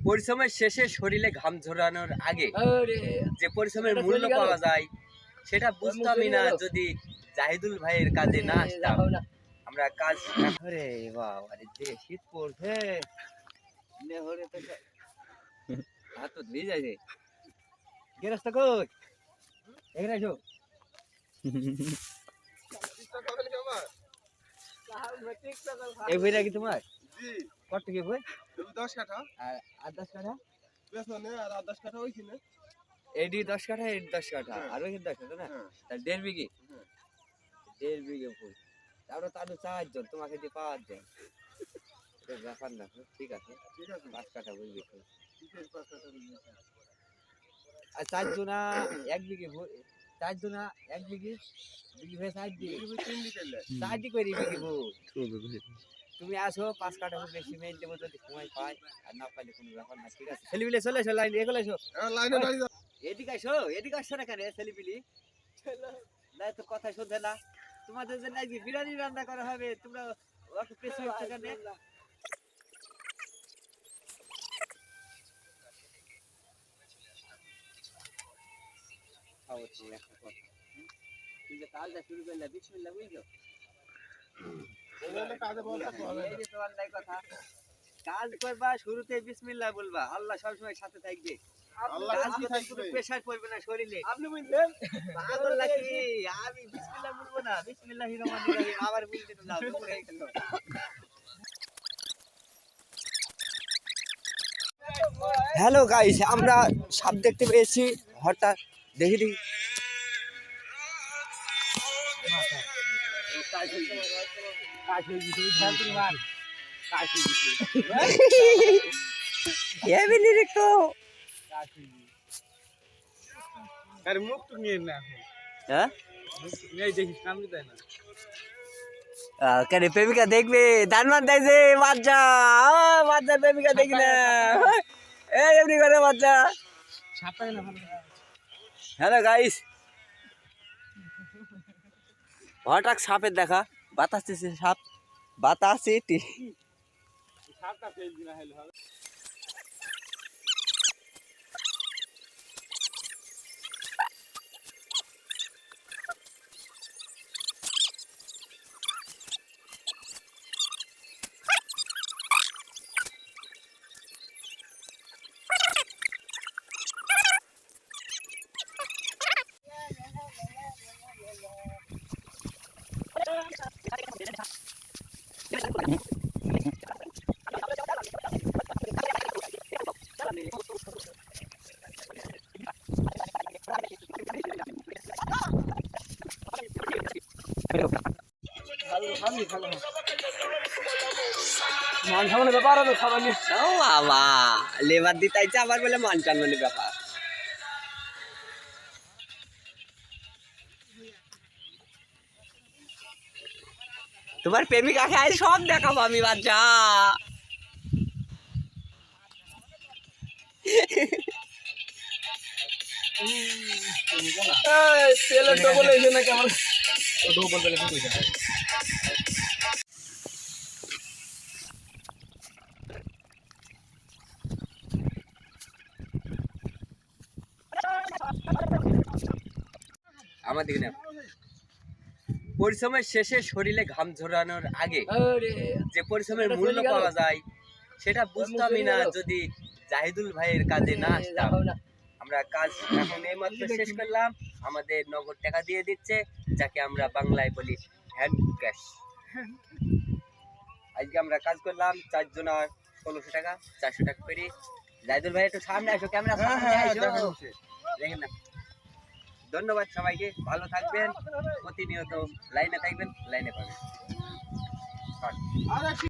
পরিশ্রমের শেষে শরীরে ঘাম ঝরানোর আগে যে পরিশ্রমের মূল্য পাওয়া যায় সেটা বুঝতামই না যদি জাহিদুল ভাইয়ের কাজে না আসতাম। আমরা কাজ আরে বাবা রে, যে শীত পড়ছে নেহরে তো হাত তো ধুয়ে যায় রে। গেরাস্তা কই এখানে এসো। এই বইটা কি তোমার? জি কত কি বই? 10 কাঠা আর 10 কাঠা পেছনে আর 10 কাঠা ওইখানে। এডি 10 কাঠা এডি 10 কাঠা আর ওই 10 কাঠা না, তার 1.5 বিঘে। 1.5 বিঘে ফুল তারপরে তাদের 4 জন তোমাকে দিয়ে 5 জন ব্যাপার না, ঠিক আছে ঠিক আছে 5 কাঠা বই বিক্রি ঠিক আছে 5 কাঠা নিয়ে আসো। আর 4 জনা 1 বিঘে 4 জনা 1 বিঘে বিঘে হয়ে 4 দি এই 3 বিকেলে 4 দি করে বিঘে বই। তুমি আসো 5 কাঠা বেশি মেল দেবো যদি সময় পাই, আর না পাইলে কোনো ব্যাপার না, ঠিক আছে। ছেলেপিলে চলে এসো, লাইন এগুলো এসো, লাইনে দাঁড়িয়ে যাও। এদিকে আসো, এদিকে আসছো না কেন ছেলেপিলি? না তো কথা শুনতে না, তোমাদের জন্য আজকে বিরিয়ানি রান্না করা হবে, তোমরা ওকে পেছনে উঠছো কেন? খাও তো একটা কথা, তুমি যে কাজটা শুরু করলে বিসমিল্লাহ বুঝছো? এগুলো কাজে বলতে হবে এই যে তোমার নাই কথা, কাজ করবা শুরুতে বিসমিল্লাহ বলবা, আল্লাহ সবসময় সাথে থাকবে। আল্লাহ কাজ সাথে করতে থাকবে। কোনো প্রেসার পড়বে না শরীরে। আপনি বুঝলেন পাগল নাকি? আমি বিসমিল্লাহ বলবো না, বিসমিল্লাহির রহমানির রহিম আবার বলতে তো যাও, দুপুর হয়ে গেল। হ্যালো গাইস, আমরা সাপ দেখতে পেয়েছি, হঠাৎ দেখি দেখি আরে মুখ তো নিয়ে না এখন। হ্যাঁ এই দেখিস কামড়ে দেয় না। কেন প্রেমিকা দেখবে? দানমান দেখছে বাচ্চা, বাচ্চা প্রেমিকা দেখি না, এই এমনি করে বাচ্চা। ছাপাই না ভালো। হ্যালো গাইস, হঠাৎ সাপের দেখা, বাতাস দিচ্ছে সাপ, বাতাস ছাপটা ফেল দিনা হলো হবে। মান সামনে ব্যাপার হবে খাবার নিয়ে। ও বাবা, লেবার দিতে আবার বলে মান টানমানি ব্যাপার। তোমার প্রেমিকাকে আজ সব দেখাবো আমি বাচ্চা। তেলের ডবল হয়েছে নাকি আমার? ডবল তেলে কি কইছে? আমার দিকে না, পরিশ্রমের শেষে শরীরে ঘাম ঝরানোর আগে যে পরিশ্রমের মূল্য পাওয়া যায় সেটা বুঝতামই না যদি জাহিদুল ভাইয়ের কাজে না আসতাম। আমরা কাজ এখন এইমাত্র শেষ করলাম, আমাদের নগদ টাকা দিয়ে দিচ্ছে, যাকে আমরা বাংলায় বলি হ্যান্ড ক্যাশ। আজকে আমরা কাজ করলাম 4 জনের 1600 টাকা, 400 টাকা করে। জাহিদুল ভাই একটু সামনে আসো, ক্যামেরা সামনে আসো, দেখেন না। ধন্যবাদ সবাইকে, ভালো থাকবেন, প্রতিনিয়ত লাইনে থাকবেন, লাইনে পাবেন।